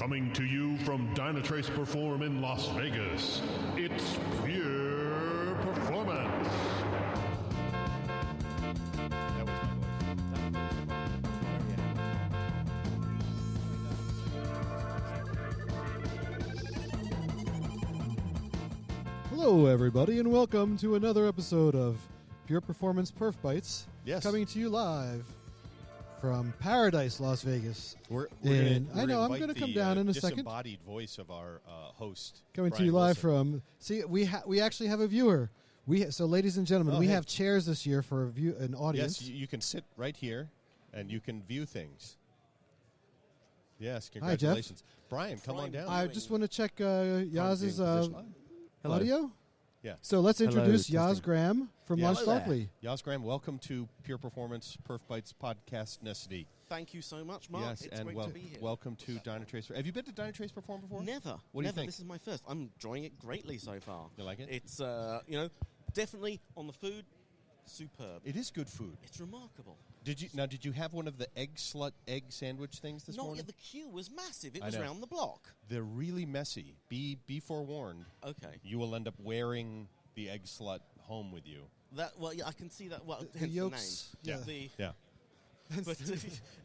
Coming to you from Dynatrace Perform in Las Vegas, it's Pure Performance. That was my voice. Hello, everybody, and welcome to another episode of Pure Performance Perf Bites. Yes. Coming to you live from Paradise, Las Vegas. I'm going to come down in a second. Disembodied voice of our host. Coming Brian to you live Wilson. from. See, we actually have a viewer. So, ladies and gentlemen, we hey. have chairs this year for an audience. Yes, you can sit right here and you can view things. Yes, Hi, Jeff. congratulations. Brian, come on down. I just want to check Yaz's Hello. audio. Yeah. So let's introduce Hello, Yaz Grahame from Yeah. Launch Hello there. Darkly. Yas Graham, welcome to Pure Performance Perf Bites Podcast Necessity. Thank you so much, Mark. Yes, it's and great to be here. welcome to Dynatrace. Have you been to Dynatrace Perform before? Never. What do you Never. think? This is my first. I'm enjoying it greatly so far. You like it? It's, definitely on the food, superb. It is good food. It's remarkable. Did you have one of the egg sandwich things this Not morning? yet. The queue was massive. It I was know. around the block. They're really messy. Be forewarned. Okay. You will end up wearing the egg slut home with you. I can see that. Well, The hence yolks. the name. Yeah.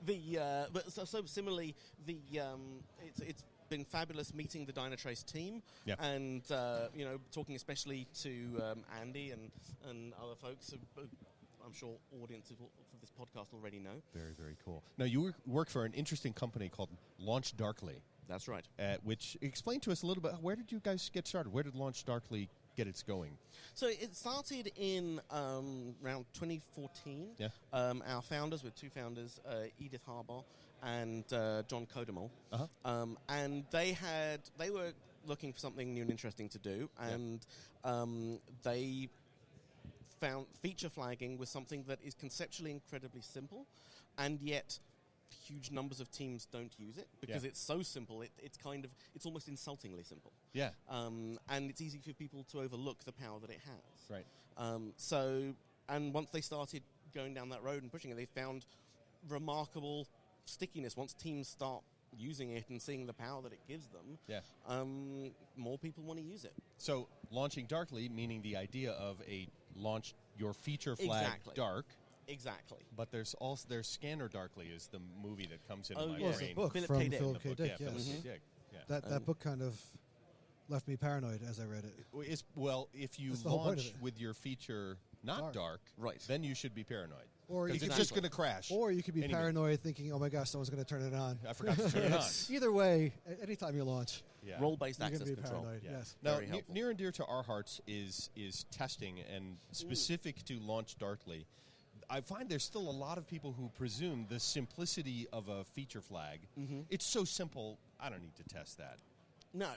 Yeah. But so similarly, it's been fabulous meeting the Dynatrace team, Yeah. and talking especially to Andy and other folks who I'm sure audiences for this podcast already know. Very, very cool. Now, you work for an interesting company called Launch Darkly. That's right. Which, explain to us a little bit, where did you guys get started? Where did Launch Darkly get its going? So it started in around 2014. Yeah. Our founders, with two founders, Edith Harbaugh and John Codemole, and they were looking for something new and interesting to do, and they found feature flagging was something that is conceptually incredibly simple, and yet huge numbers of teams don't use it because it's so simple. It's almost insultingly simple. Yeah. And it's easy for people to overlook the power that it has. Right. And once they started going down that road and pushing it, they found remarkable stickiness. Once teams start using it and seeing the power that it gives them, more people want to use it. So, launching darkly, meaning the idea of launch your feature flag Exactly. dark. Exactly. But there's Scanner Darkly is the movie that comes into my Well, it's a brain. book Philip from K. Dick. Philip The K. book, Dick, yeah, yes. Philip K. Dick. Yeah. That book kind of left me paranoid as I read it. If you That's the whole point of launch it. with your feature not dark, Right. then you should be paranoid. Or you Because could it's just going to crash. Or you could be Anyway. paranoid thinking, oh my gosh, someone's going to turn it on. I forgot to turn it on. Either way, anytime you launch, Yeah. Role-based you're going access to be control. paranoid. Yeah. Yes. Now, Very helpful. near and dear to our hearts is testing, and specific to Launch Darkly. I find there's still a lot of people who presume the simplicity of a feature flag. It's so simple, I don't need to test that. No.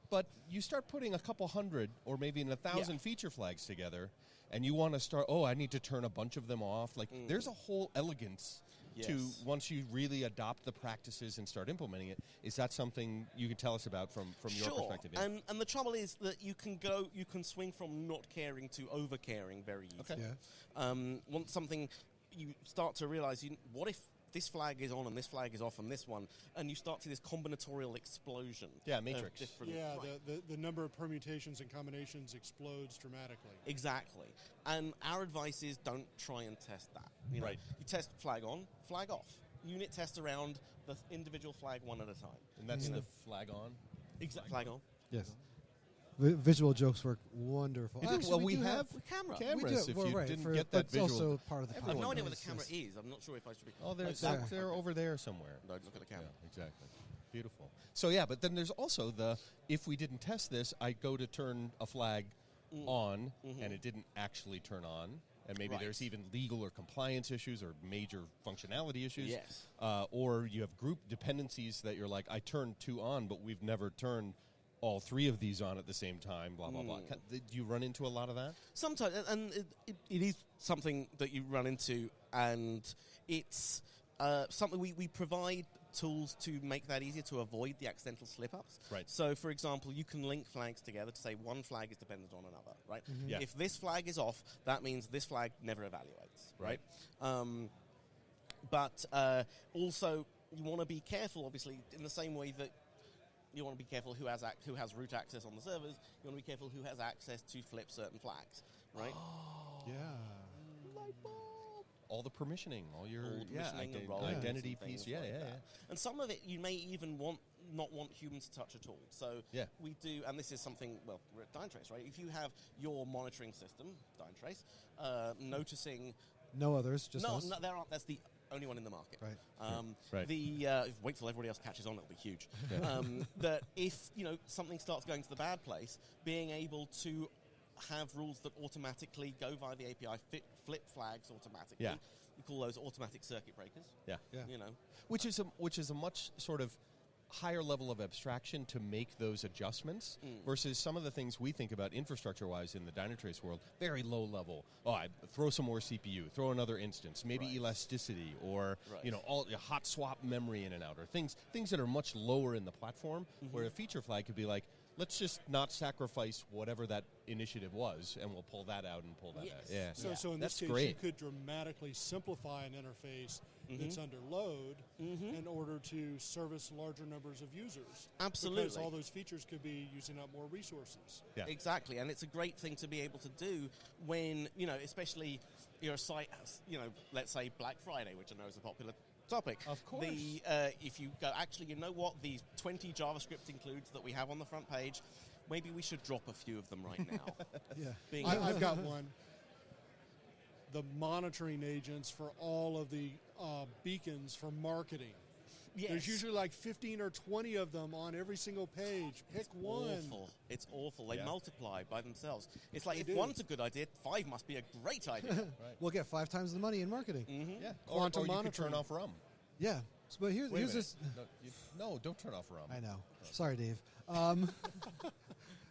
But you start putting a couple hundred or maybe 1,000 feature flags together, and you want to start, I need to turn a bunch of them off. There's a whole elegance to Yes. once you really adopt the practices and start implementing it. Is that something you can tell us about from your perspective? Yeah. And the trouble is that you can swing from not caring to over caring very easily. Okay. Yeah. Once something, you start to realize, what if this flag is on and this flag is off and this one, and you start to see this combinatorial explosion. Yeah, of Matrix. different- Yeah, right. the number of permutations and combinations explodes dramatically. Exactly. And our advice is don't try and test that. Right. You test flag on, flag off. Unit test around the individual flag one at a time. And that's the flag on? Exact flag on. Yes. Visual jokes work wonderful. You do? Actually, Well, we do have camera. we cameras do, if well, you right, didn't for- get but that it's visual. also part of the I have podcast. no idea where the Yes, camera yes. is. I'm not sure if I should be. Oh, they're there. over there somewhere. No, look at the camera. Yeah, exactly. Beautiful. So, but then there's also if we didn't test this, I go to turn a flag on, and it didn't actually turn on. And maybe Right. there's even legal or compliance issues or major functionality issues. Yes. Or you have group dependencies that you're like, I turned 2 on, but we've never turned all 3 of these on at the same time, blah, blah, blah. Do you run into a lot of that? Sometimes, and it is something that you run into, and it's something we provide tools to make that easier, to avoid the accidental slip-ups. Right. So, for example, you can link flags together to say one flag is dependent on another, right? Yeah. If this flag is off, that means this flag never evaluates, right? But also, you want to be careful, obviously, in the same way that You want to be careful who has root access on the servers. You want to be careful who has access to flip certain flags, right? Yeah. All the permissioning, all your permissioning and roles identity and piece. things Yeah, like yeah, that. yeah. And some of it you may even not want humans to touch at all. So we do, and this is something, well, we're at Dynatrace, right? If you have your monitoring system, Dynatrace, noticing... No others, just us. No, there aren't. That's the only one in the market. Right. Right. Wait till everybody else catches on, it'll be huge. That if, something starts going to the bad place, being able to have rules that automatically go via the API, flip flags automatically. Yeah. We call those automatic circuit breakers. Yeah. Yeah. Which is a much sort of higher level of abstraction to make those adjustments versus some of the things we think about infrastructure-wise in the Dynatrace world, very low level. Oh, I throw some more CPU, throw another instance, maybe elasticity, or all hot swap memory in and out, or things that are much lower in the platform. Where a feature flag could be like, let's just not sacrifice whatever that initiative was, and we'll pull that out and pull that out. Yeah. So in That's this case, great. you could dramatically simplify an interface that's under load in order to service larger numbers of users. Absolutely. Because all those features could be using up more resources. Yeah. Exactly, and it's a great thing to be able to do when, especially your site has, let's say Black Friday, which I know is a popular topic. Of course. If you go, actually, you know what, the 20 JavaScript includes that we have on the front page, maybe we should drop a few of them right now. Yeah. I've got one. The monitoring agents for all of the beacons for marketing. Yes. There's usually like 15 or 20 of them on every single page. Pick one. Awful. It's awful. They multiply by themselves. It's like, They if do. one's a good idea, 5 must be a great idea. We'll get 5 times the money in marketing. Yeah. Quantum or you could monitoring. turn off RUM. Yeah. But here's Wait a minute. this. No, don't turn off RUM. I know. Sorry, Dave.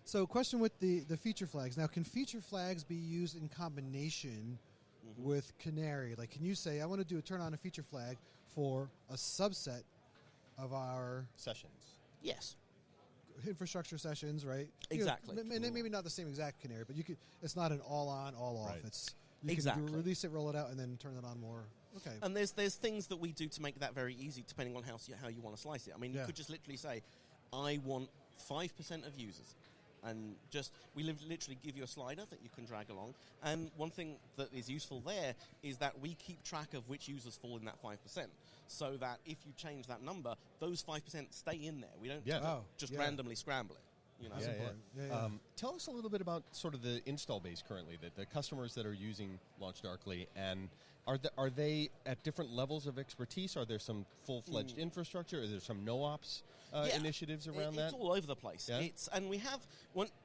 So, question with the feature flags. Now, can feature flags be used in combination with Canary? Like, can you say, I want to do a turn on a feature flag for a subset of our Sessions. Yes. infrastructure sessions, right? Exactly. Maybe not the same exact Canary, but you could. It's not an all on, all off. Right. It's you Exactly. can release it, roll it out, and then turn it on more. Okay. And there's things that we do to make that very easy, depending on how you want to slice it. I mean, you Yeah. could just literally say, I want 5% of users. And we literally give you a slider that you can drag along. And one thing that is useful there is that we keep track of which users fall in that 5%. So that if you change that number, those 5% stay in there. We don't just randomly scramble it. You know? That's important. Yeah. Tell us a little bit about sort of the install base currently, the customers that are using LaunchDarkly, and are they at different levels of expertise? Are there some full-fledged infrastructure? Are there some no-ops initiatives around that? It's all over the place. Yeah? And we have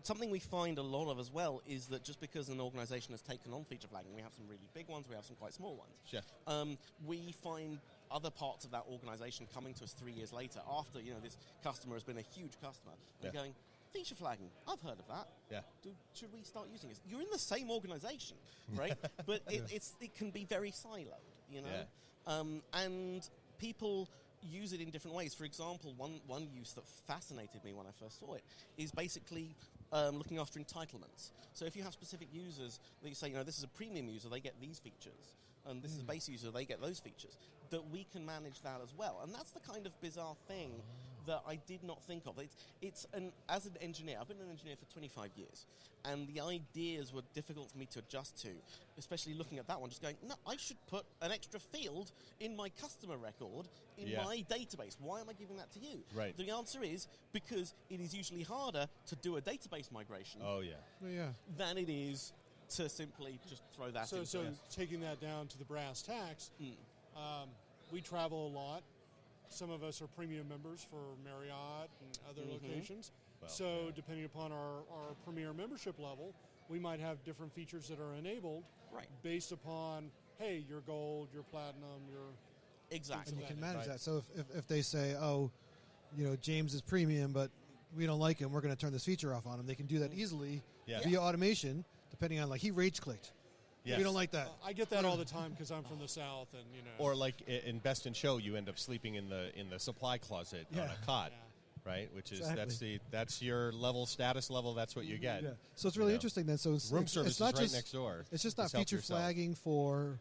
something we find a lot of as well is that just because an organization has taken on feature flagging, we have some really big ones, we have some quite small ones. Sure. We find other parts of that organization coming to us 3 years later after this customer has been a huge customer and going, feature flagging, I've heard of that. Yeah. Should we start using it? You're in the same organization, right? But it can be very siloed, and people use it in different ways. For example, one use that fascinated me when I first saw it is basically looking after entitlements. So if you have specific users that you say, this is a premium user, they get these features, and this is a base user, they get those features, that we can manage that as well. And that's the kind of bizarre thing that I did not think of. As an engineer, I've been an engineer for 25 years, and the ideas were difficult for me to adjust to, especially looking at that one, just going, no, I should put an extra field in my customer record in my database. Why am I giving that to you? Right. The answer is because it is usually harder to do a database migration than it is to simply just throw that in. So taking that down to the brass tacks, we travel a lot. Some of us are premium members for Marriott and other locations. Well, so depending upon our premier membership level, we might have different features that are enabled based upon, hey, your gold, your platinum, your... Exactly. And you can manage that. So if they say, James is premium, but we don't like him, we're going to turn this feature off on him, they can do that easily via automation, depending on, he rage-clicked. Yes. We don't like that. I get that all the time because I'm from the South, and Or like in Best in Show, you end up sleeping in the supply closet on a cot, right? Which is that's your status level. That's what you get. Yeah. So it's really interesting then. So room service it's not is right just next door. It's just not Just help feature yourself. flagging for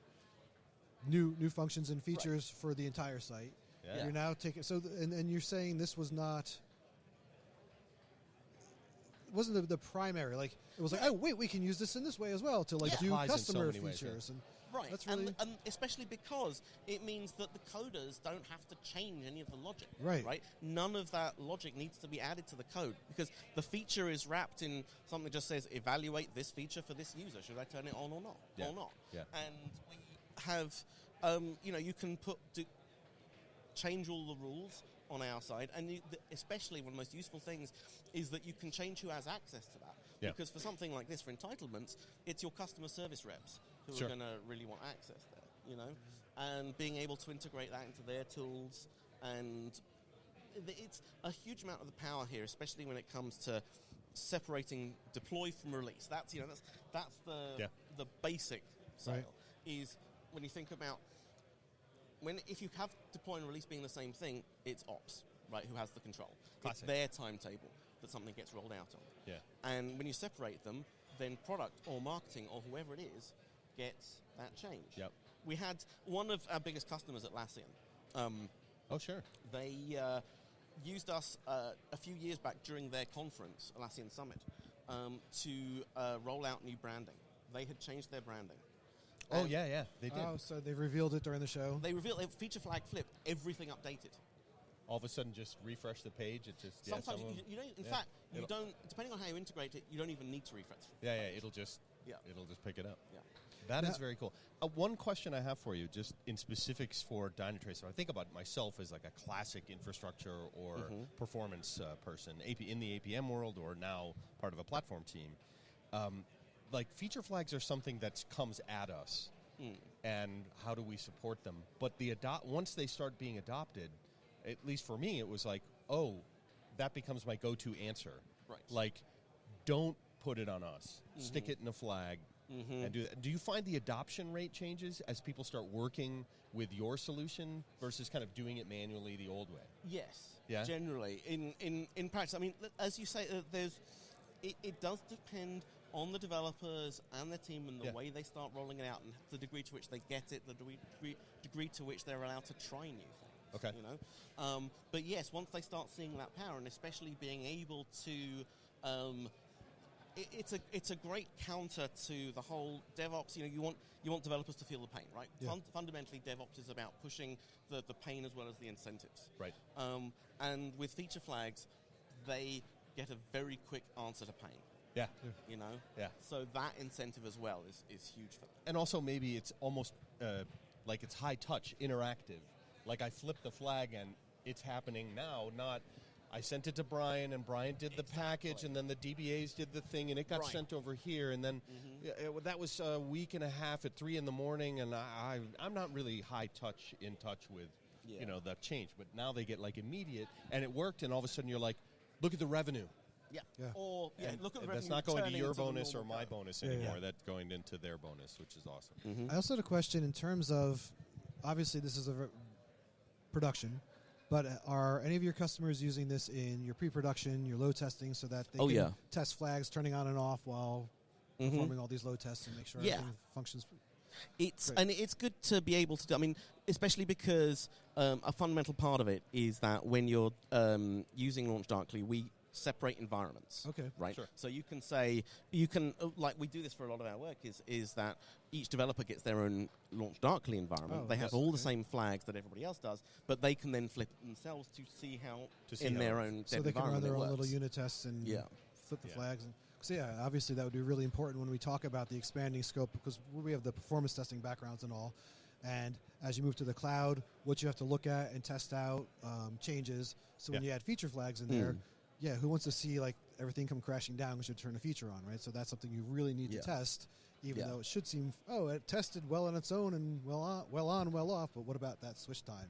new functions and features for the entire site. Yeah. You're now taking and you're saying this was not wasn't the primary. Like it was like, oh wait, we can use this in this way as well to like do Applies in so customer many ways, features and. Right, That's really... and especially because it means that the coders don't have to change any of the logic. Right. None of that logic needs to be added to the code because the feature is wrapped in something that just says evaluate this feature for this user. Should I turn it on or not? Yeah. Or not? Yeah. And we have, you can change all the rules on our side, and especially one of the most useful things is that you can change who has access to that. Yeah. Because for something like this, for entitlements, it's your customer service reps who Sure. are going to really want access there, and being able to integrate that into their tools, and it's a huge amount of the power here, especially when it comes to separating deploy from release. That's the basic sale. Right. Is when you think about if you have deploy and release being the same thing, it's ops, right? Who has the control? Classic. It's their timetable that something gets rolled out on. Yeah. And when you separate them, then product or marketing or whoever it is gets that change. Yep. We had one of our biggest customers, Atlassian. Oh, sure. They used us a few years back during their conference, Atlassian Summit, to roll out new branding. They had changed their branding. Oh, yeah, they did. Oh, so they revealed it during the show. They revealed feature flag flipped, everything updated. All of a sudden, just refresh the page. It just Sometimes you don't. In fact, you don't. Depending on how you integrate it, you don't even need to refresh. Yeah, it'll just pick it up. Yeah. That is very cool. One question I have for you, just in specifics for Dynatrace. I think about myself as like a classic infrastructure or performance person, in the APM world, or now part of a platform team. Like feature flags are something that comes at us, and how do we support them? But once they start being adopted, at least for me, it was like, oh, that becomes my go-to answer. Right. Like, don't put it on us. Stick it in a flag. And do you find the adoption rate changes as people start working with your solution versus kind of doing it manually the old way? Yes. Yeah? Generally, in practice, I mean, as you say, it does depend on the developers and the team and the way they start rolling it out and the degree to which they get it, the degree to which they're allowed to try new things. Okay. But yes, once they start seeing that power, and especially being able to, it's a great counter to the whole DevOps. You want developers to feel the pain, right? Yeah. Fundamentally, DevOps is about pushing the pain as well as the incentives. Right. And with feature flags, they get a very quick answer to pain. Yeah. Yeah. So that incentive as well is huge for them. And also maybe it's almost like it's high touch, interactive. Like I flipped the flag and it's happening now, not I sent it to Brian and Brian did the package and then the DBAs did the thing and it got sent over here and then that was a week and a half at 3 a.m. and I'm not really in touch with the change. But now they get like immediate and it worked and all of a sudden you're like, look at the revenue. Yeah. Or look at the revenue. That's not going to your turning bonus or my code. bonus anymore. That's going into their bonus, which is awesome. I also had a question in terms of, obviously this is a production, but are any of your customers using this in your pre-production, your load testing, so that they can test flags turning on and off while performing all these load tests and make sure everything functions? It's good to be able to do. I mean, especially because a fundamental part of it is that when you're using Launch Darkly, we separate environments. Okay. Right? Sure. So you can like we do this for a lot of our work, is that each developer gets their own Launch Darkly environment. They have all the same flags that everybody else does, but they can then flip it themselves to see how their own so dev they can run environment their it own works. little unit tests and flip the flags. And, so obviously that would be really important when we talk about the expanding scope, because we have the performance testing backgrounds and all. And as you move to the cloud, what you have to look at and test out changes. So when you add feature flags in there, who wants to see like everything come crashing down because you turn a feature on, right? So that's something you really need to test, even though it should seem, it tested well on its own and well on, well off. But what about that switch time?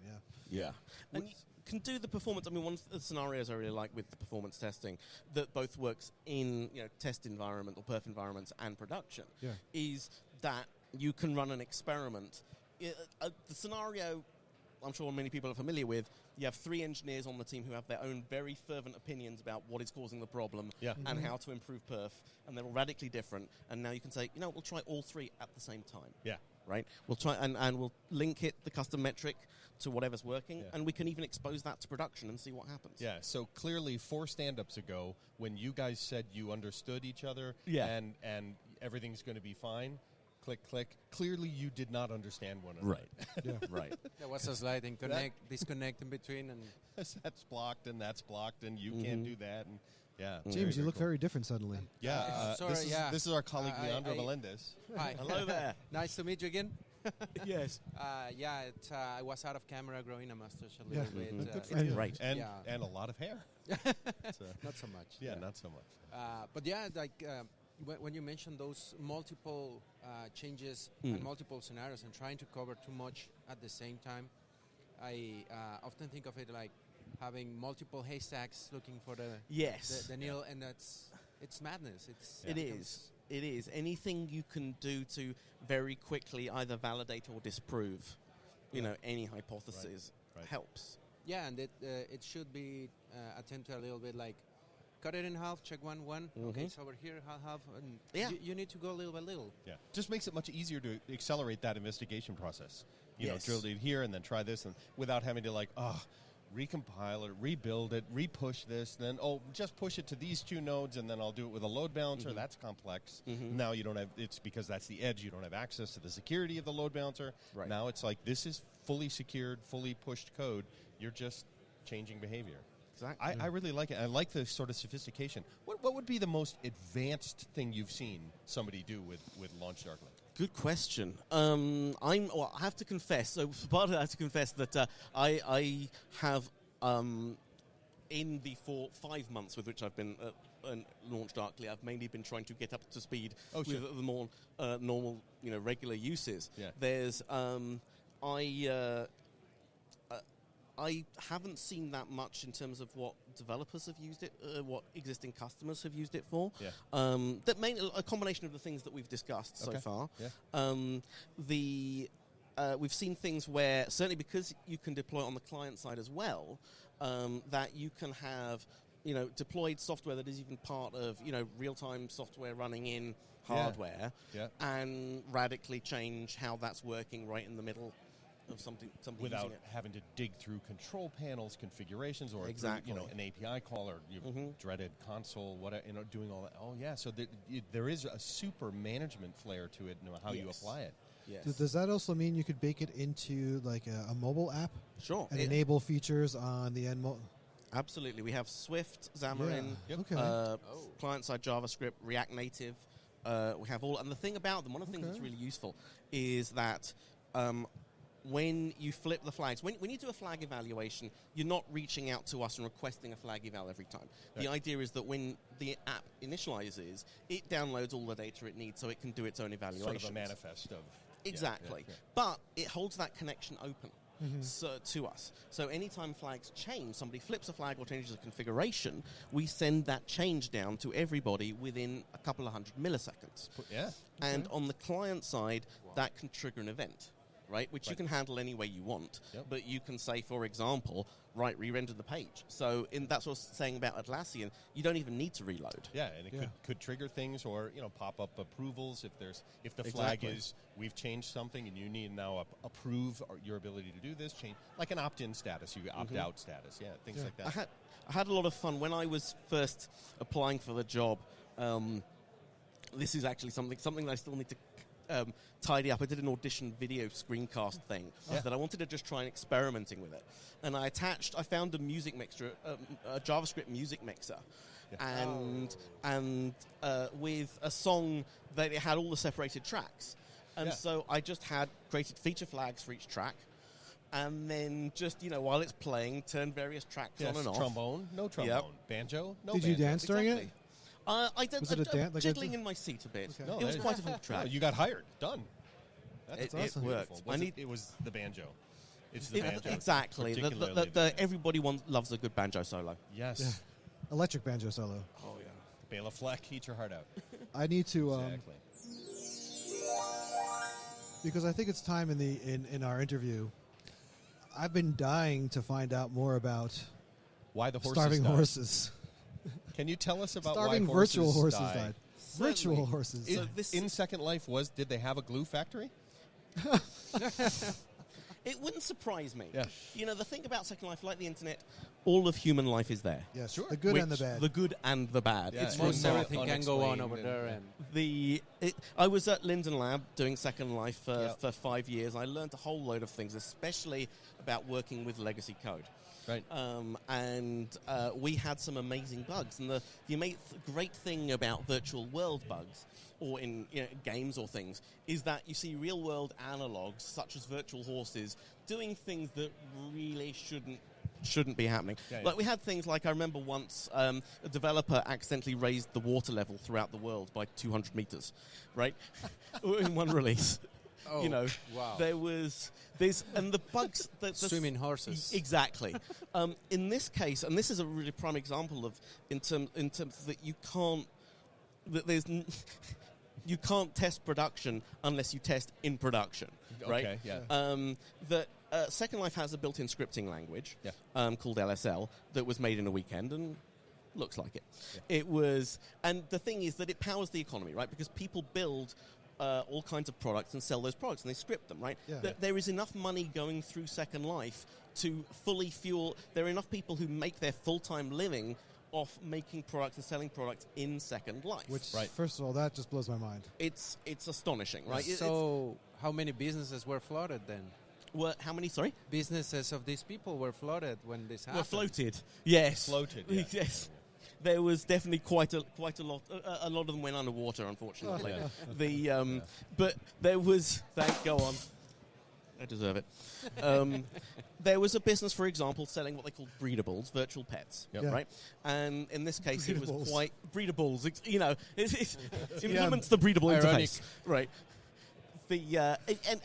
And you can do the performance. I mean, one of the scenarios I really like with the performance testing that both works in test environment or perf environments and production is that you can run an experiment. The scenario I'm sure many people are familiar with, you have 3 engineers on the team who have their own very fervent opinions about what is causing the problem and how to improve perf, and they're all radically different. And now you can say, we'll try all 3 at the same time. Yeah. Right? We'll try and we'll link it, the custom metric, to whatever's working, and we can even expose that to production and see what happens. Yeah, so clearly 4 stand-ups ago, when you guys said you understood each other and everything's going to be fine, click, click, clearly you did not understand one another. Right. Right. There was a sliding disconnect in between. And that's blocked, and you can't do that. And James, you look very different suddenly. Sorry, this is our colleague Leandro Melendez. Hi. Hello there. Nice to meet you again. Yes. I was out of camera growing a mustache a little bit. Good for you. Right. And a lot of hair. Not so much. Yeah, not so much. But when you mentioned those multiple changes and multiple scenarios and trying to cover too much at the same time, I often think of it like having multiple haystacks looking for the needle, and it's madness. It is. Anything you can do to very quickly either validate or disprove, any hypothesis helps. Yeah, and it should be attempted a little bit like cut it in half, check one. Okay, it's over here, half. And you need to go little by little. Yeah, just makes it much easier to accelerate that investigation process. Drill it here and then try this, and without having to recompile it, rebuild it, repush this, then just push it to these 2 nodes, and then I'll do it with a load balancer. That's complex. Now you don't have. It's because that's the edge. You don't have access to the security of the load balancer. Right. Now it's like this is fully secured, fully pushed code. You're just changing behavior. Exactly. I really like it. I like the sort of sophistication. What would be the most advanced thing you've seen somebody do with Launch Darkly? Good question. I have to confess. So part of that, I have to confess that I have in the 5 months with which I've been Launch Darkly, I've mainly been trying to get up to speed with the more normal, regular uses. Yeah. There's I haven't seen that much in terms of what developers have used it, what existing customers have used it for. Yeah. That a combination of the things that we've discussed so far. Yeah. We've seen things where, certainly because you can deploy it on the client side as well, that you can have deployed software that is even part of real-time software running in hardware and radically change how that's working right in the middle of something without using it. having to dig through control panels, configurations, or Exactly. through, an API call or dreaded console, whatever, doing all that. Oh yeah, so there is a super management flair to it, how you apply it. Yes. Does that also mean you could bake it into like a mobile app? Sure. And enable features on the end? Absolutely. We have Swift, Xamarin, client-side JavaScript, React Native. We have all, and the thing about them, one of the things that's really useful is that when you flip the flags, when you do a flag evaluation, you're not reaching out to us and requesting a flag eval every time. Right. The idea is that when the app initializes, it downloads all the data it needs so it can do its own evaluation. Sort of a manifest of... Exactly. Yeah. But it holds that connection open to us. So anytime flags change, somebody flips a flag or changes a configuration, we send that change down to everybody within a couple of 100 milliseconds. Yeah. And on the client side, that can trigger an event. Right, which you can handle any way you want, but you can say, for example, re-render the page. So that's what I was saying about Atlassian. You don't even need to reload. Yeah, and it could trigger things, or pop up approvals if the flag is we've changed something and you need now approve your ability to do this. Change like an opt-in status, you opt-out status, things like that. I had a lot of fun when I was first applying for the job. This is actually something that I still need to tidy up. I did an audition video screencast thing that I wanted to just try and experimenting with it. And I found a music mixer, a JavaScript music mixer. And with a song that it had all the separated tracks. And so I just created feature flags for each track. And then just, while it's playing, turn various tracks on and off. Trombone, no trombone. Banjo, no Did banjo. you dance during it? I did. Was it a dance? Like jiggling in my seat a bit. Okay. It was quite a fun track. You got hired. Done. That's It worked. It was the banjo. It's the banjo. Exactly. Everybody loves a good banjo solo. Yes. Yeah. Electric banjo solo. Oh, yeah. Bela Fleck, eat your heart out. I need to... Exactly. Because I think it's time in our interview. I've been dying to find out more about Why the horses starving died. horses. Can you tell us about Starving why virtual horses died. Certainly. Virtual horses. In, So this- in Second Life, did they have a glue factory? It wouldn't surprise me. Yeah. You know, the thing about Second Life, like the internet, all of human life is there. Yes, Sure. the good and the Which- bad. The good and the bad. Yeah, It's yeah. Most Not everything can go on unexplained over and- there. And I was at Linden Lab doing Second Life Yep. for 5 years. I learned a whole load of things, especially about working with legacy code. Right. And we had some amazing bugs. And the great thing about virtual world bugs, or in games or things, is that you see real world analogs, such as virtual horses, doing things that really shouldn't be happening. Yeah, yeah. Like we had things like, I remember once a developer accidentally raised the water level throughout the world by 200 meters, right? In one release. Oh, wow. There was this, and the bugs... Swimming horses. Exactly. In this case, and this is a really prime example of, in terms that you can't... That you can't test production unless you test in production, right? Okay, yeah. That Second Life has a built-in scripting language Yeah. called LSL that was made in a weekend and looks like it. Yeah. It was, and the thing is that it powers the economy, right? Because people build all kinds of products and sell those products, and they script them, right? Yeah. There is enough money going through Second Life to fully fuel. There are enough people who make their full-time living off making products and selling products in Second Life. Which, Right. first of all, that just blows my mind. It's astonishing, right? So, how many businesses were flooded then? How many? Sorry, Businesses of these people were flooded when this happened. were floated. Yes, Floated, yeah. Yes, there was definitely quite a lot. A lot of them went underwater, unfortunately. Yeah. But there was. Go on. I deserve it. There was a business, for example, selling what they called breedables, virtual pets, Yep. Yeah. right? And in this case, it was Breedables. quite breedables. It implements the breedable Ironic. interface, right?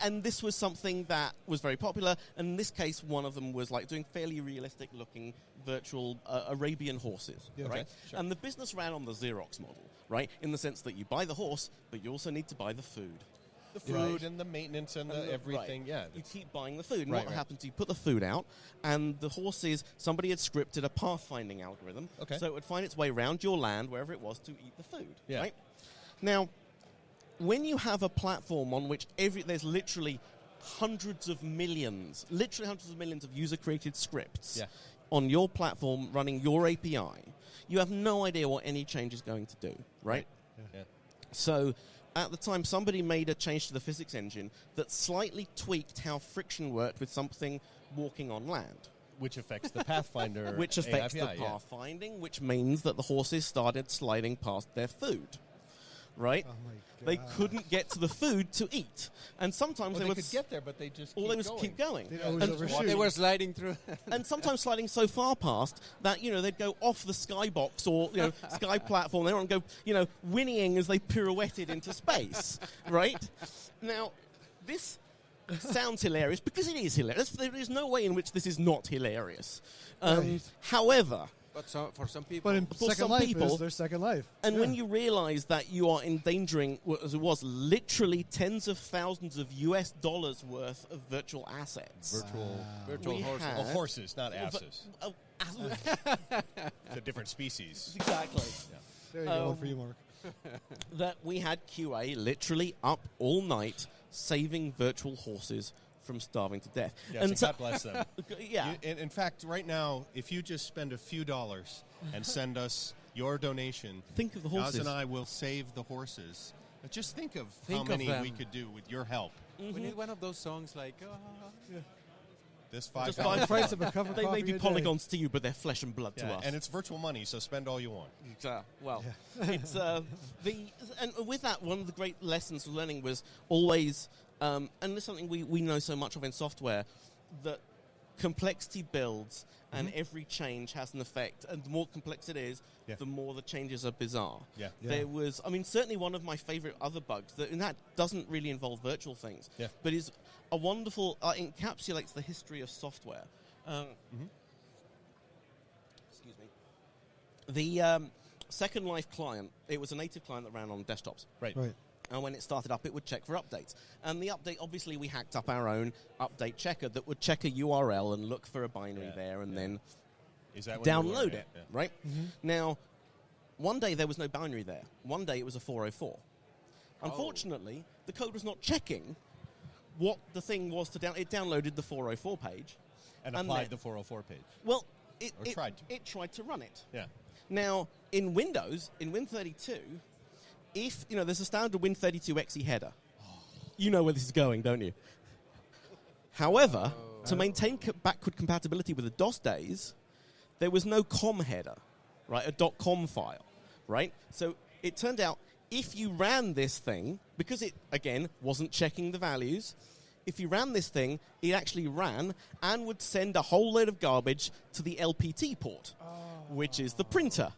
And this was something that was very popular. And in this case, one of them was like doing fairly realistic-looking virtual Arabian horses, Yeah. right? Okay, sure. And the business ran on the Xerox model, right? In the sense that you buy the horse, but you also need to buy the food. The food and the maintenance and the everything. Right. Yeah. You keep buying the food. And Right, what right. happens, you put the food out, and the horses, somebody had scripted a pathfinding algorithm. Okay. So it would find its way around your land, wherever it was, to eat the food. Yeah. Right? Now, when you have a platform on which there's literally hundreds of millions of user-created scripts Yeah. on your platform running your API, you have no idea what any change is going to do, right? Yeah. So, at the time, somebody made a change to the physics engine that slightly tweaked how friction worked with something walking on land. Which affects the Pathfinder Which affects API, the pathfinding, which means that the horses started sliding past their food. Right? Oh my They God. couldn't get to the food to eat. And sometimes Well, they they would could get there, but they just all keep they was going. keep going. They'd always And- overshoot. They were sliding through. and sometimes sliding so far past that, they'd go off the skybox or, sky platform. They don't go, whinnying as they pirouetted into space, right? Now, this sounds hilarious because it is hilarious. There is no way in which this is not hilarious. Right. However, But for some people, But in For Second some Life people- is their Second Life. and Yeah. when you realize that you are endangering, as it was, literally tens of thousands of US dollars worth of virtual assets. Virtual We horses. had- Oh, horses, not asses. Oh, It's a different species. exactly. There you go, one for you, Mark. That we had QA literally up all night saving virtual horses from starving to death. Yes, and God bless them. Yeah. In fact, right now, if you just spend a few dollars and send us your donation, Think of the Gaz horses. and I will save the horses. But just think of how Think of many them. we could do with your help. we need one of those songs like, This Just $5. five- The price of a cup of They coffee may be a day. polygons to you, but they're flesh and blood to Yeah, us. and it's virtual money, so spend all you want. Well, it's and with that, one of the great lessons of learning was always, and this is something we know so much of in software, that complexity builds, and every change has an effect. And the more complex it is, Yeah. the more the changes are bizarre. Yeah. Yeah. There was, certainly one of my favorite other bugs and that doesn't really involve virtual things, Yeah. but is a wonderful encapsulates the history of software. Excuse me. The Second Life client, it was a native client that ran on desktops. Right. Right. And when it started up, it would check for updates. And the update, obviously, we hacked up our own update checker that would check a URL and look for a binary there and then Is that download it, right? Mm-hmm. Now, one day there was no binary there. One day it was a 404. Unfortunately, the code was not checking what the thing was to download. It downloaded the 404 page. And applied the 404 page. Well, it tried to run it. Yeah. Now, in Windows, in Win32, if, there's a standard Win32exe header. You know where this is going, don't you? However, to maintain backward compatibility with the DOS days, there was no COM header, right? A .com file, right? So it turned out if you ran this thing, because it, again, wasn't checking the values, if you ran this thing, it actually ran and would send a whole load of garbage to the LPT port, which is the printer.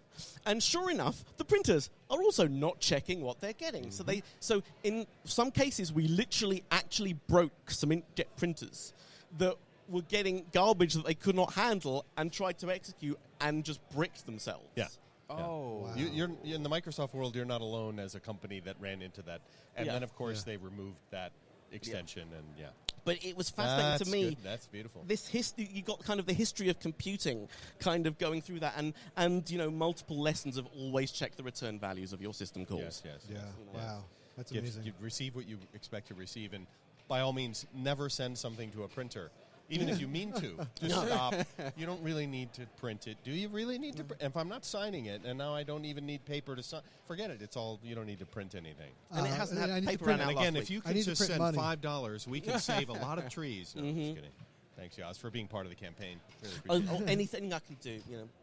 And sure enough, the printers are also not checking what they're getting. Mm-hmm. So in some cases, we literally actually broke some inkjet printers that were getting garbage that they could not handle and tried to execute and just bricked themselves. Yeah. Oh. Wow. You're in the Microsoft world, you're not alone as a company that ran into that. And Yeah. then, of course, they removed that extension. And, But it was fascinating to me. Good. That's beautiful. This history, you got kind of the history of computing kind of going through that and multiple lessons of always check the return values of your system calls. Yes. Yeah. Wow. That's amazing. You receive what you expect to receive, and by all means, never send something to a printer. Even if you mean to, just stop. You don't really need to print it. Do you really need to print? If I'm not signing it, and now I don't even need paper to sign, forget it. It's all, you don't need to print anything. And it hasn't had I need to paper print around And last again, week. if you I can need to just print send money. $5, we can save a lot of trees. No, I'm just kidding. Thanks, Yaz, for being part of the campaign. Really appreciate it. Anything I can do,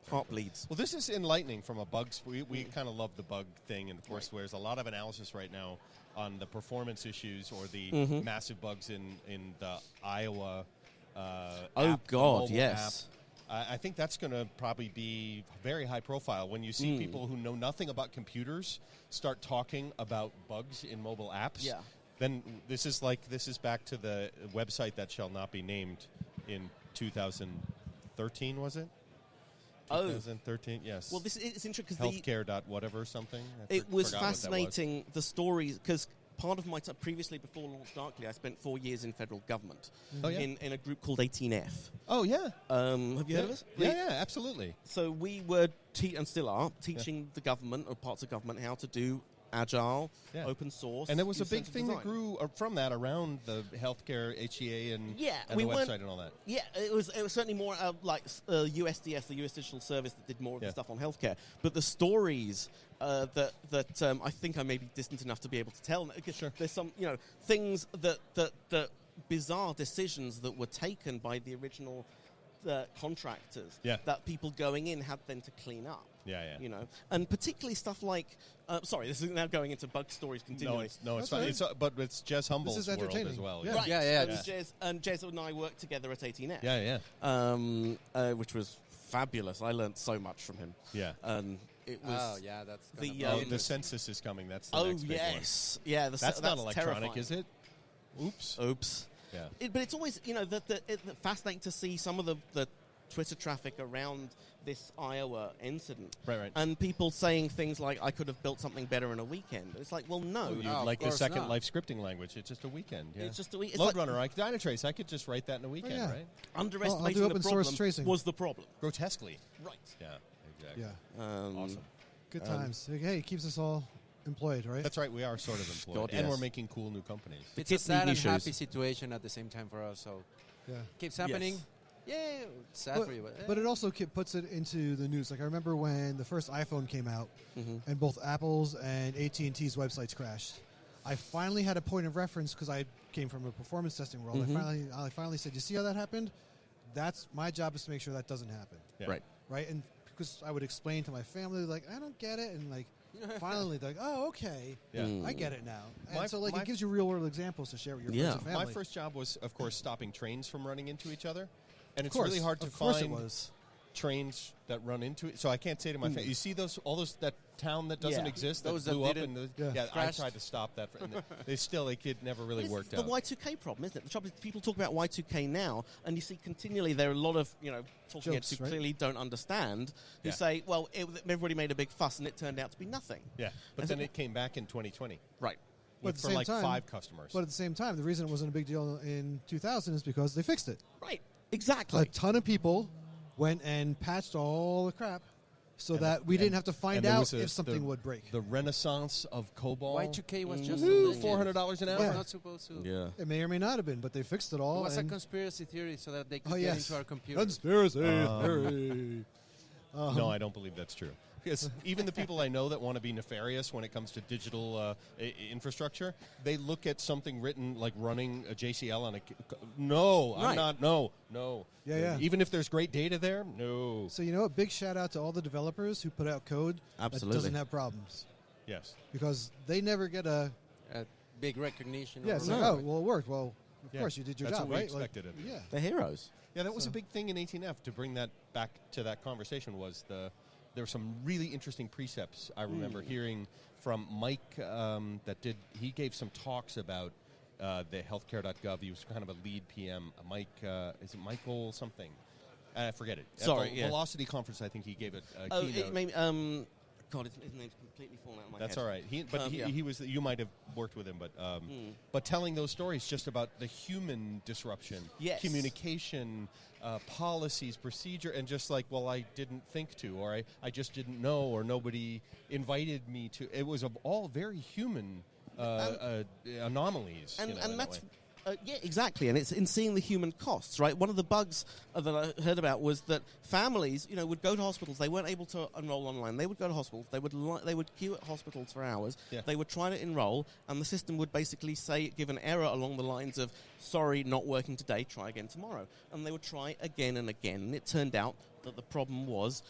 heart bleeds. Well, this is enlightening from a bugs. We kind of love the bug thing, and of course, there's a lot of analysis right now on the performance issues or the massive bugs in the Iowa. App, the mobile yes. app. I think that's going to probably be very high profile when you see people who know nothing about computers start talking about bugs in mobile apps. Yeah. Then this is back to the website that shall not be named in 2013, was it? 2013, yes. Well, it's interesting because healthcare.whatever something. it was fascinating, the stories, because part of my time, previously before Launch Darkly, I spent 4 years in federal government in a group called 18F. Oh, yeah. Have you heard of us? Yeah, absolutely. So we were, and still are, teaching the government or parts of government how to do agile, open source. And there was a big decentralized thing design. that grew from that around the healthcare HEA and the website and all that. Yeah, it was certainly more like USDS, the US Digital Service, that did more of the stuff on healthcare. But the stories that I think I may be distant enough to be able to tell. Sure. There's some things that bizarre decisions that were taken by the original contractors that people going in had then to clean up. And particularly stuff like, sorry, this is now going into bug stories continually. No, it's fine. right. It's, but it's Jez Humble's This is world entertaining. as well. Yeah. Right. Yeah. Jez and I worked together at 18F. Yeah. Which was fabulous. I learned so much from him. Yeah. It was that's The census is coming. That's the next big one. Yeah, That's not electronic, terrifying. is it? Oops. Yeah. But it's always, fascinating to see some of the Twitter traffic around this Iowa incident. Right. And people saying things like, I could have built something better in a weekend. It's like, well, no. You'd of like the course Second not. Life scripting language. It's just a weekend. Yeah. It's just a week. Loadrunner, Dynatrace, I could just write that in a weekend, yeah. right? Underestimating open the source problem tracing. was the problem. Grotesquely. Right. Yeah, exactly. Yeah. Awesome. Good times. Hey, it keeps us all employed, right? That's right. We are sort of employed, God, and yes. we're making cool new companies. It's kids a sad need and new happy shoes. situation at the same time for us. So Yeah. keeps happening. Yes. Yeah, it's sad for you. But it also puts it into the news. Like I remember when the first iPhone came out, and both Apple's and AT&T's websites crashed. I finally had a point of reference because I came from a performance testing world. I finally said, "You see how that happened? That's my job is to make sure that doesn't happen." Yeah. Right. And because I would explain to my family, like, I don't get it, and like finally they're like, "Oh, okay, Yeah. I get it now." And My- so like my- it gives you real world examples to share with your Yeah. friends and family. My first job was, of course, stopping trains from running into each other. And Of it's course, really hard to of course find it was. trains that run into it. So I can't say to my family, you see that town that doesn't Yeah. exist Those that that blew up didn't- and Yeah. I crashed. tried to stop that. It never really It's worked the out. Y2K problem, isn't it? The trouble is people talk about Y2K now, and you see continually there are a lot of talking heads Jokes, who right? clearly don't understand, who Yeah. say, well, everybody made a big fuss and it turned out to be nothing. Yeah, but then it came back in 2020. Right. But at the for same like time- 5 customers. But at the same time, the reason it wasn't a big deal in 2000 is because they fixed it. Right. Exactly. A ton of people went and patched all the crap so that we didn't have to find there out was if something would break. The renaissance of COBOL. Y2K was just Woo, a legend. $400 an It hour. was Yeah. not supposed to. Yeah. It may or may not have been, but they fixed it all. It was a and conspiracy theory so that they could oh, get yes. into our computer. Conspiracy theory. No, I don't believe that's true. Because even the people I know that want to be nefarious when it comes to digital infrastructure, they look at something written like running a JCL on a... No, I'm Right. not. No. Yeah. Even if there's great data there, no. So, a big shout out to all the developers who put out code Absolutely. that doesn't have problems. Yes. Because they never get a... Big recognition. Yeah, or it's No. like, whatever. oh, well, it worked. Well, of Yeah. course, you did your That's job, what we right? Like, expected it. yeah. The heroes. Yeah, that was a big thing in 18F. To bring that back to that conversation was there were some really interesting precepts I remember hearing from Mike he gave some talks about the healthcare.gov. He was kind of a lead PM. Mike, is it Michael something? I forget it. Sorry, At the yeah. Velocity conference, I think he gave it a Oh, keynote. it made, God, his name's completely fallen out of my That's head. all right. Yeah. He was. You might have worked with him, but telling those stories just about the human disruption, Yes. communication, policies, procedure, and just like, well, I didn't think to, or I just didn't know, or nobody invited me to. It was all very human anomalies. And in that's that way. yeah, exactly, and it's in seeing the human costs, right? One of the bugs that I heard about was that families, would go to hospitals. They weren't able to enroll online. They would go to hospitals. They would queue at hospitals for hours. Yeah. They would try to enroll, and the system would basically give an error along the lines of, "Sorry, not working today. Try again tomorrow." And they would try again and again. And it turned out that the problem was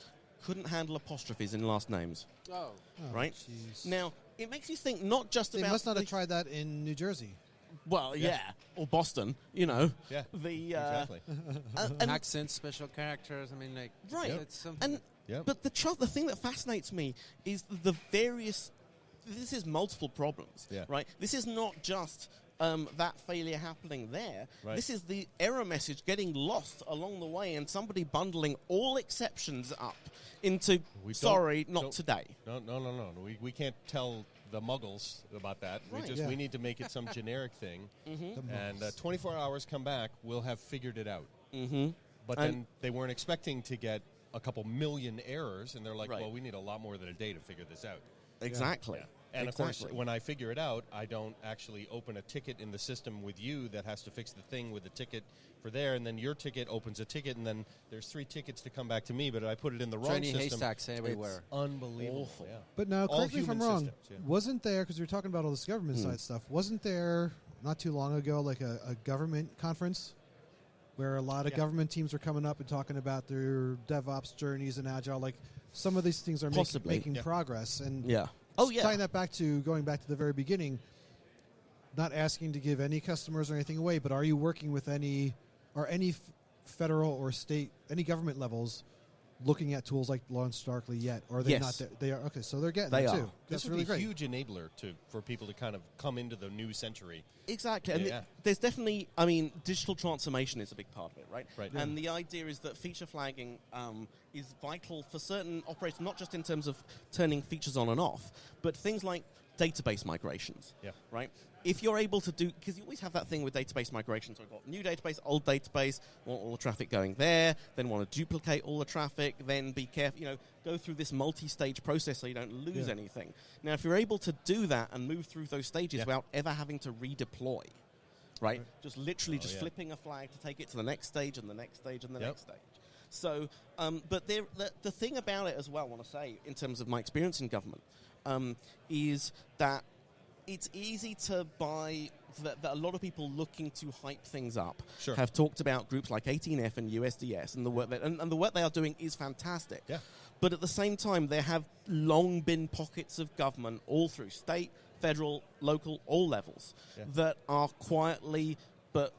couldn't handle apostrophes in last names. Oh. Right? jeez. Now it makes you think not just They about must not the have tried that in New Jersey. Well, yeah. Or Boston, Yeah, The exactly. and Accents, special characters. I mean, like, Right. It's something. and Yep. but the thing that fascinates me is the various. This is multiple problems, Yeah. right? This is not just that failure happening there. Right. This is the error message getting lost along the way, and somebody bundling all exceptions up into not today. No. We can't tell the muggles about that. Right. Yeah. We need to make it some generic thing. Mm-hmm. And 24 hours come back, we'll have figured it out. Mm-hmm. But And- then they weren't expecting to get a couple million errors, and they're like, Right. well, we need a lot more than a day to figure this out. Exactly. And, of course, Exactly. when I figure it out, I don't actually open a ticket in the system with you that has to fix the thing with the ticket for there, and then your ticket opens a ticket, and then there's 3 tickets to come back to me, but I put it in the wrong Training system. haystacks everywhere. It's unbelievable. Yeah. But now, All correct me if I'm human wrong, systems, yeah. wasn't there, because we were talking about all this government side stuff, wasn't there not too long ago like a government conference where a lot of government teams were coming up and talking about their DevOps journeys and Agile? Like, some of these things are Possibly. making progress. And Yeah. Oh, yeah. tying that back to going back to the very beginning, not asking to give any customers or anything away, but are you working with any federal or state, any government levels looking at tools like Launch Darkly yet? Or are they Yes. not there? They are. Okay, so they're getting They there are. too. This That's would really be a great. huge enabler for people to kind of come into the new century. Exactly. And Yeah. there's definitely, digital transformation is a big part of it, right? Right. And the idea is that feature flagging is vital for certain operators, not just in terms of turning features on and off, but things like database migrations, Yeah. right? If you're able to do, because you always have that thing with database migrations, we've got new database, old database, want all the traffic going there, then want to duplicate all the traffic, then be careful, go through this multi-stage process so you don't lose anything. Now, if you're able to do that and move through those stages without ever having to redeploy, right? Just literally flipping a flag to take it to the next stage and the next stage and the next stage. So, but the thing about it as well, I want to say, in terms of my experience in government, is that it's easy to buy that a lot of people looking to hype things up have talked about groups like 18F and USDS and the work and the work they are doing is fantastic. Yeah. But at the same time, there have long been pockets of government all through state, federal, local, all levels that are quietly but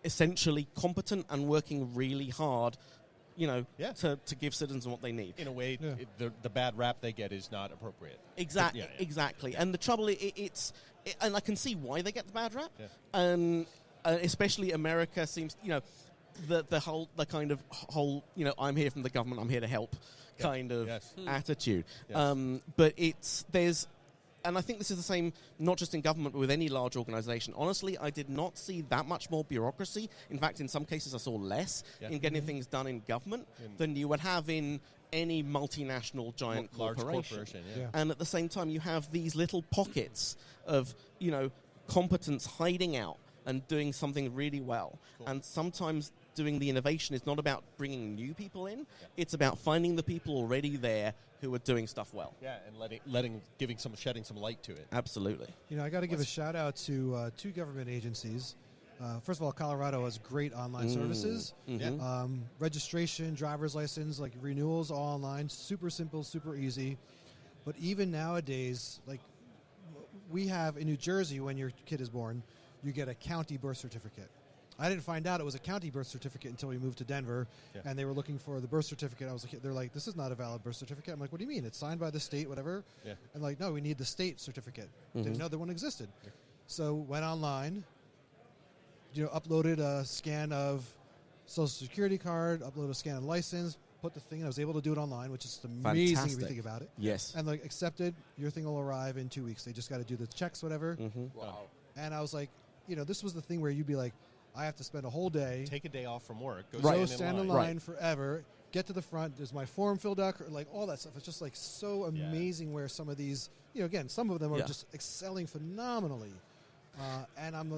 essentially competent and working really hard, to give citizens what they need. In a way, the bad rap they get is not appropriate. Exactly, exactly. And the trouble, and I can see why they get the bad rap. And especially America seems, the kind of whole, I'm here from the government, I'm here to help kind of attitude. Yes. But and I think this is the same, not just in government, but with any large organization. Honestly, I did not see that much more bureaucracy. In fact, in some cases, I saw less in getting things done in government than you would have in any multinational giant large corporation. yeah. And at the same time, you have these little pockets of, competence hiding out and doing something really well. Cool. And sometimes doing the innovation is not about bringing new people in. It's about finding the people already there who are doing stuff well. Yeah, and shedding some light to it. Absolutely. I got to give a shout out to two government agencies. First of all, Colorado has great online services. Mm-hmm. Registration, driver's license, like renewals, all online. Super simple, super easy. But even nowadays, like we have in New Jersey, when your kid is born, you get a county birth certificate. I didn't find out it was a county birth certificate until we moved to Denver, and they were looking for the birth certificate. They're like, this is not a valid birth certificate. I'm like, what do you mean? It's signed by the state, whatever? Yeah. And like, no, we need the state certificate. Didn't know that one existed. Yeah. So went online, uploaded a scan of Social Security card, uploaded a scan of license, put the thing. I was able to do it online, which is amazing if you think about it. Yes. And like, accepted, your thing will arrive in 2 weeks. They just got to do the checks, whatever. Mm-hmm. Wow. And I was like, this was the thing where you'd be like, I have to spend a whole day. Take a day off from work. Go stand in line forever. Get to the front. There's my form filled out. Like all that stuff. It's just like so amazing where some of these, again, some of them are just excelling phenomenally. And I'm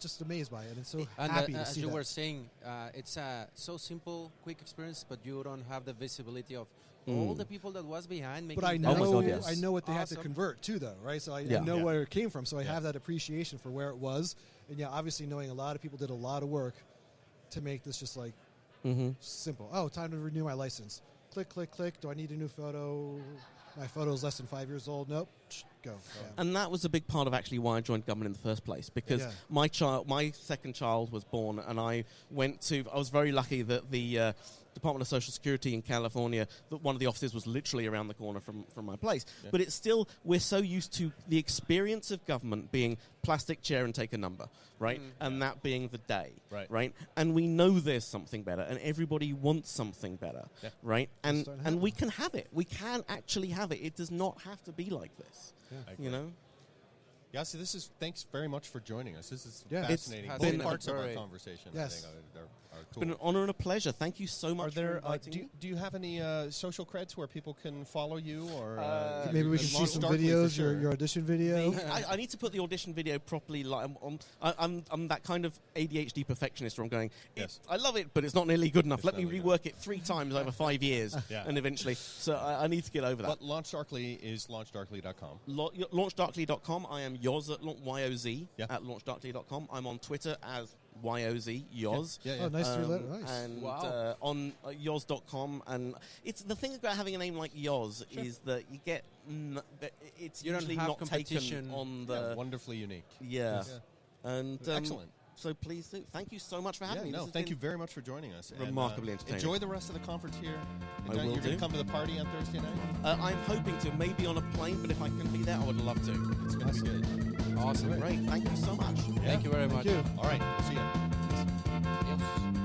just amazed by it. And so happy to see as you that. were saying, it's a so simple, quick experience, but you don't have the visibility of all the people that was behind making. But I it. know, yes. I know what they had to Awesome. convert too, though, right? So I know where it came from. So I have that appreciation for where it was, and obviously knowing a lot of people did a lot of work to make this just like simple. Oh, time to renew my license. Click, click, click. Do I need a new photo? My photo's less than 5 years old. Nope. Go. Yeah. And that was a big part of actually why I joined government in the first place, because my second child was born, and I was very lucky that the Department of Social Security in California, that one of the offices was literally around the corner from my place. Yeah. But it's still, we're so used to the experience of government being plastic chair and take a number, right? And that being the day, right? And we know there's something better, and everybody wants something better, right? And we can have it. We can actually have it. It does not have to be like this, Yeah, so thanks very much for joining us. This is Yeah. fascinating. It's Both been parts of our very- conversation, Yes. I think, are It's cool. been an honor and a pleasure. Thank you so much for inviting me. Do you have any social creds where people can follow you? Or Maybe we can see Launch some Darkly for videos, sure. your audition video. I need to put the audition video properly. I'm that kind of ADHD perfectionist where I'm going, I love it, but it's not nearly good enough. Let me rework it 3 times over 5 years, and eventually. So I need to get over that. But Launch Darkly is launchdarkly.com. LaunchDarkly.com. I am Yoz at YOZ at LaunchDarkly.com. I'm on Twitter as YOZ, Yoz. Oh, nice 3-letter. Nice. And on Yoz.com. And it's the thing about having a name like Yoz is that you get it's You don't usually have not competition. taken on the wonderfully unique. And Excellent. So please do. Thank you so much for having me. No, This has thank been you very much for joining us. remarkably and, entertaining. Enjoy the rest of the conference here. I will You're going do. to come to the party on Thursday night? I'm hoping to, maybe on a plane, but if I can be there, I would love to. It's going to be good. Awesome. Great. Thank you so much. Thank you very much. Thank you. All right. See ya. Yes.